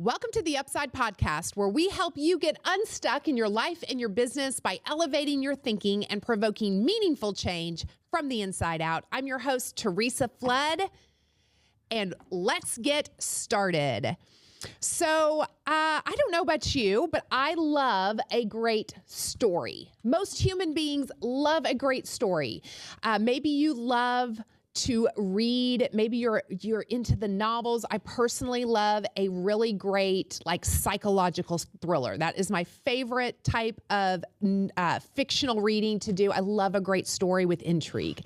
Welcome to TheUPside Podcast, where we help you get unstuck in your life and your business by elevating your thinking and provoking meaningful change from the inside out. I'm your host, Theresa Flood, and let's get started. So I don't know about you, but I love a great story. Most human beings love a great story. Maybe you love to read. Maybe you're into the novels. I personally love a really great psychological thriller. That is my favorite type of fictional reading to do. I love a great story with intrigue.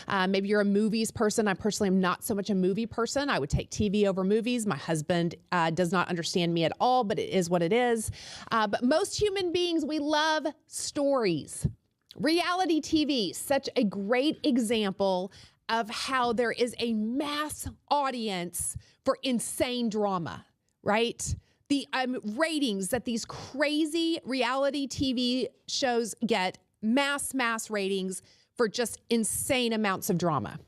Maybe you're a movies person. I personally am not so much a movie person. I would take TV over movies. My husband does not understand me at all, but it is what it is. But most human beings, we love stories. Reality TV, such a great example of how there is a mass audience for insane drama, right? The ratings that these crazy reality TV shows get, mass ratings for just insane amounts of drama.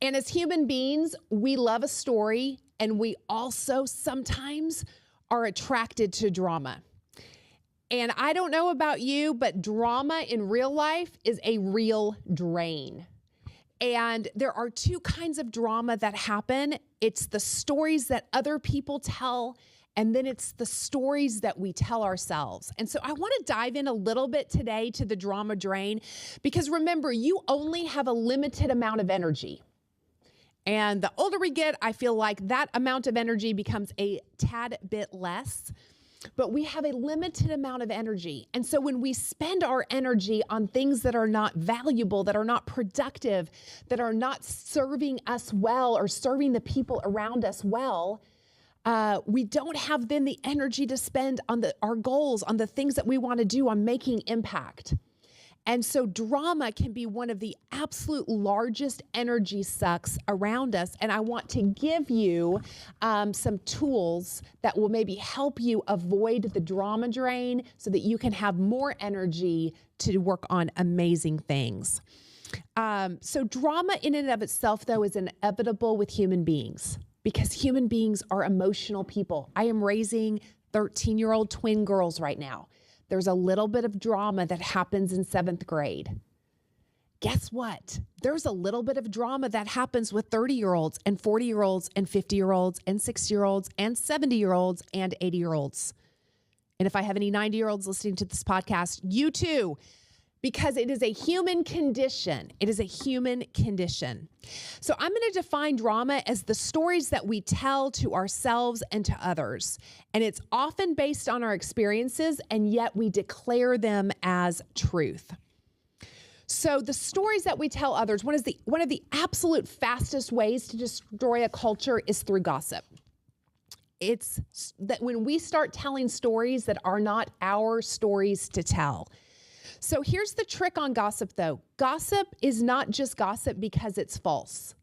And as human beings, we love a story, and we also sometimes are attracted to drama. And I don't know about you, but drama in real life is a real drain. And there are two kinds of drama that happen. It's the stories that other people tell, and then it's the stories that we tell ourselves. And so I want to dive in a little bit today to the drama drain, because remember, you only have a limited amount of energy. And the older we get, I feel like that amount of energy becomes a tad bit less. But we have a limited amount of energy. And so when we spend our energy on things that are not valuable, that are not productive, that are not serving us well or serving the people around us well, we don't have then the energy to spend on our goals, on the things that we want to do, on making impact. And so drama can be one of the absolute largest energy sucks around us. And I want to give you some tools that will maybe help you avoid the drama drain so that you can have more energy to work on amazing things. So drama in and of itself, though, is inevitable with human beings because human beings are emotional people. I am raising 13-year-old twin girls right now. There's a little bit of drama that happens in 7th grade. Guess what? There's a little bit of drama that happens with 30-year-olds and 40-year-olds and 50-year-olds and 60-year-olds and 70-year-olds and 80-year-olds. And if I have any 90-year-olds listening to this podcast, you too, because it is a human condition. It is a human condition. So I'm going to define drama as the stories that we tell to ourselves and to others. And it's often based on our experiences, and yet we declare them as truth. So the stories that we tell others, one of the absolute fastest ways to destroy a culture is through gossip. It's that when we start telling stories that are not our stories to tell. So here's the trick on gossip, though. Gossip is not just gossip because it's false.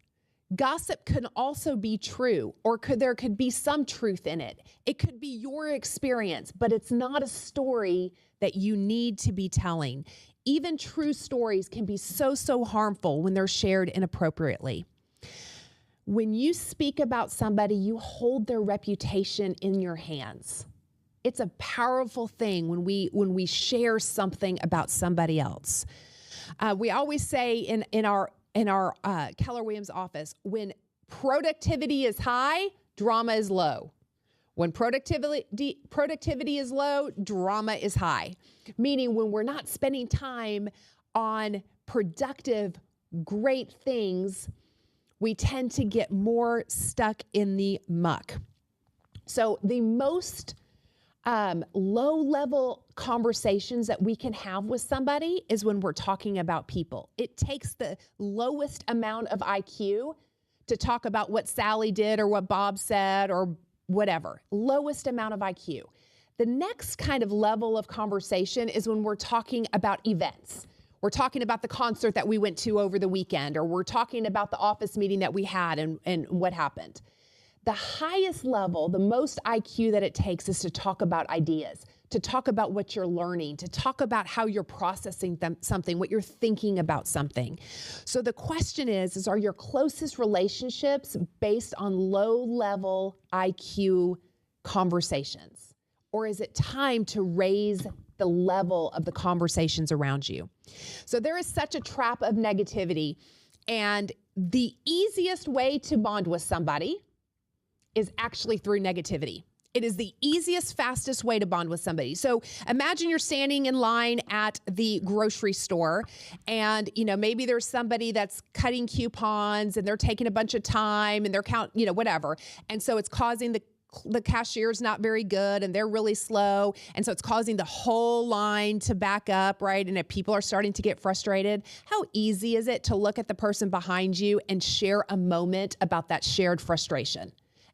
Gossip can also be true, or there could be some truth in it. It could be your experience, but it's not a story that you need to be telling. Even true stories can be so harmful when they're shared inappropriately. When you speak about somebody, you hold their reputation in your hands. It's a powerful thing when we share something about somebody else. We always say in our Keller Williams office, when productivity is high, drama is low. When productivity is low, drama is high. Meaning when we're not spending time on productive, great things, we tend to get more stuck in the muck. So the most low-level conversations that we can have with somebody is when we're talking about people. It takes the lowest amount of IQ to talk about what Sally did or what Bob said or whatever. Lowest amount of IQ. The next kind of level of conversation is when we're talking about events. We're talking about the concert that we went to over the weekend, or we're talking about the office meeting that we had and what happened. The highest level, the most IQ that it takes is to talk about ideas, to talk about what you're learning, to talk about how you're processing something, what you're thinking about something. So the question is are your closest relationships based on low-level IQ conversations? Or is it time to raise the level of the conversations around you? So there is such a trap of negativity, and the easiest way to bond with somebody is actually through negativity. It is the easiest, fastest way to bond with somebody. So imagine you're standing in line at the grocery store, and maybe there's somebody that's cutting coupons and they're taking a bunch of time and they're whatever. And so it's causing the cashier's not very good and they're really slow. And so it's causing the whole line to back up, right? And if people are starting to get frustrated, how easy is it to look at the person behind you and share a moment about that shared frustration?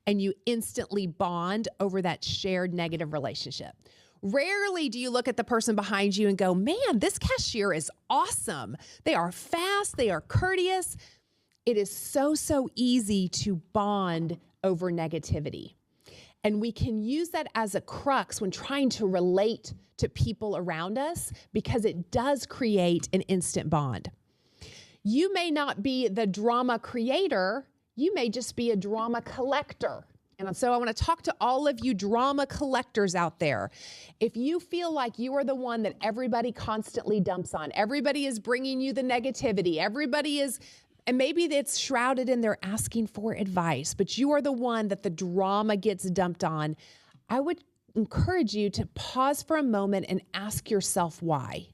And you instantly bond over that shared negative relationship. Rarely do you look at the person behind you and go, man, this cashier is awesome. They are fast. They are courteous. It is so easy to bond over negativity. And we can use that as a crux when trying to relate to people around us, because it does create an instant bond. You may not be the drama creator. You may just be a drama collector. And so I want to talk to all of you drama collectors out there. If you feel like you are the one that everybody constantly dumps on, everybody is bringing you the negativity, and maybe it's shrouded in their asking for advice, but you are the one that the drama gets dumped on, I would encourage you to pause for a moment and ask yourself why.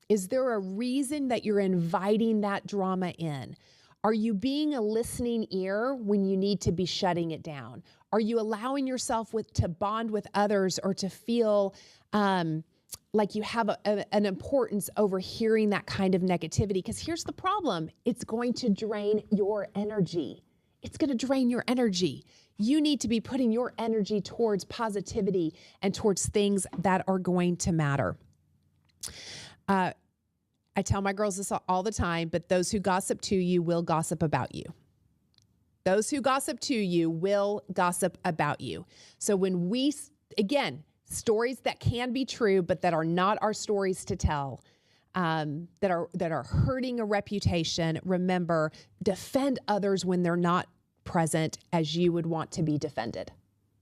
Is there a reason that you're inviting that drama in? Are you being a listening ear when you need to be shutting it down? Are you allowing yourself to bond with others or to feel like you have an importance over hearing that kind of negativity? Because here's the problem. It's going to drain your energy. It's going to drain your energy. You need to be putting your energy towards positivity and towards things that are going to matter. I tell my girls this all the time, but those who gossip to you will gossip about you. Those who gossip to you will gossip about you. So when stories that can be true, but that are not our stories to tell, that are hurting a reputation, remember, defend others when they're not present as you would want to be defended.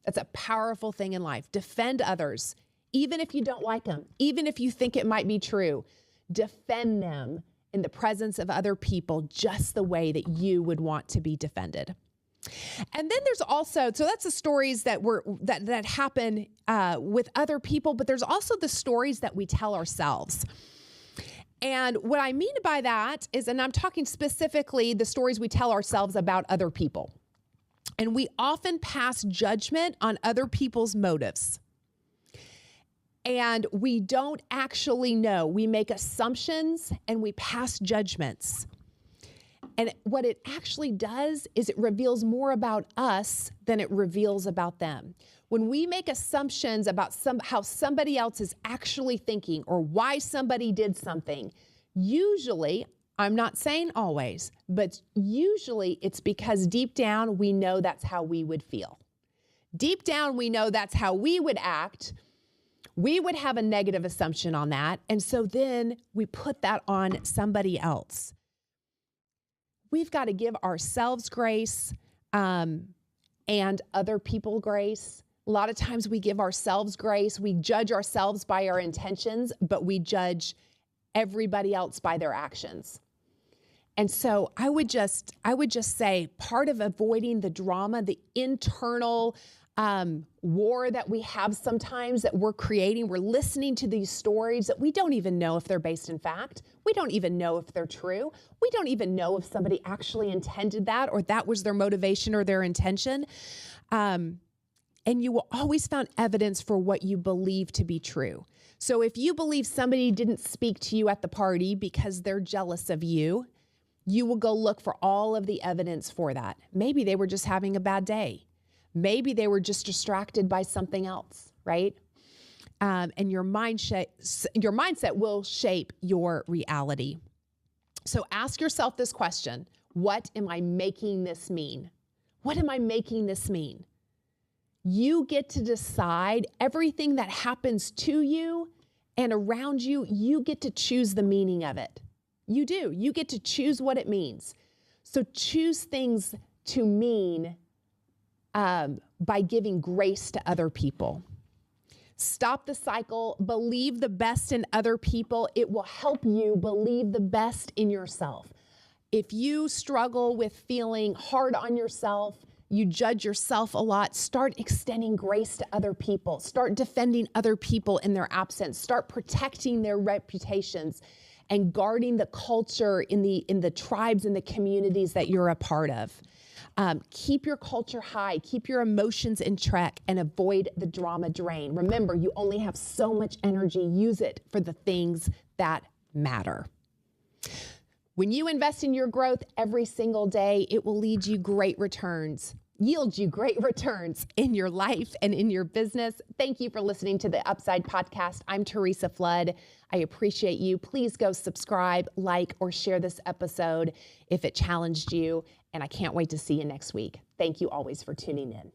That's a powerful thing in life. Defend others, even if you don't like them, even if you think it might be true. Defend them in the presence of other people just the way that you would want to be defended. And then there's also, so that's the stories that happen with other people, but there's also the stories that we tell ourselves. And what I mean by that is, and I'm talking specifically the stories we tell ourselves about other people. And we often pass judgment on other people's motives. And we don't actually know. We make assumptions and we pass judgments. And what it actually does is it reveals more about us than it reveals about them. When we make assumptions about how somebody else is actually thinking or why somebody did something, usually, I'm not saying always, but usually it's because deep down we know that's how we would feel. Deep down we know that's how we would act. We would have a negative assumption on that. And so then we put that on somebody else. We've got to give ourselves grace and other people grace. A lot of times we give ourselves grace. We judge ourselves by our intentions, but we judge everybody else by their actions. And so I would just say part of avoiding the drama, the internal war that we have sometimes that we're creating, we're listening to these stories that we don't even know if they're based in fact. We don't even know if they're true. We don't even know if somebody actually intended that or that was their motivation or their intention. And you will always find evidence for what you believe to be true. So if you believe somebody didn't speak to you at the party because they're jealous of you, you will go look for all of the evidence for that. Maybe they were just having a bad day. Maybe they were just distracted by something else, right? And your mindset will shape your reality. So ask yourself this question: what am I making this mean? What am I making this mean? You get to decide everything that happens to you and around you. You get to choose the meaning of it. You do. You get to choose what it means. So choose things to mean by giving grace to other people. Stop the cycle. Believe the best in other people. It will help you believe the best in yourself. If you struggle with feeling hard on yourself, you judge yourself a lot, start extending grace to other people. Start defending other people in their absence. Start protecting their reputations and guarding the culture in the tribes and the communities that you're a part of. Keep your culture high, keep your emotions in check, and avoid the drama drain. Remember, you only have so much energy. Use it for the things that matter. When you invest in your growth every single day, it will yield you great returns in your life and in your business. Thank you for listening to the Upside Podcast. I'm Theresa Flood. I appreciate you. Please go subscribe, like, or share this episode if it challenged you. And I can't wait to see you next week. Thank you always for tuning in.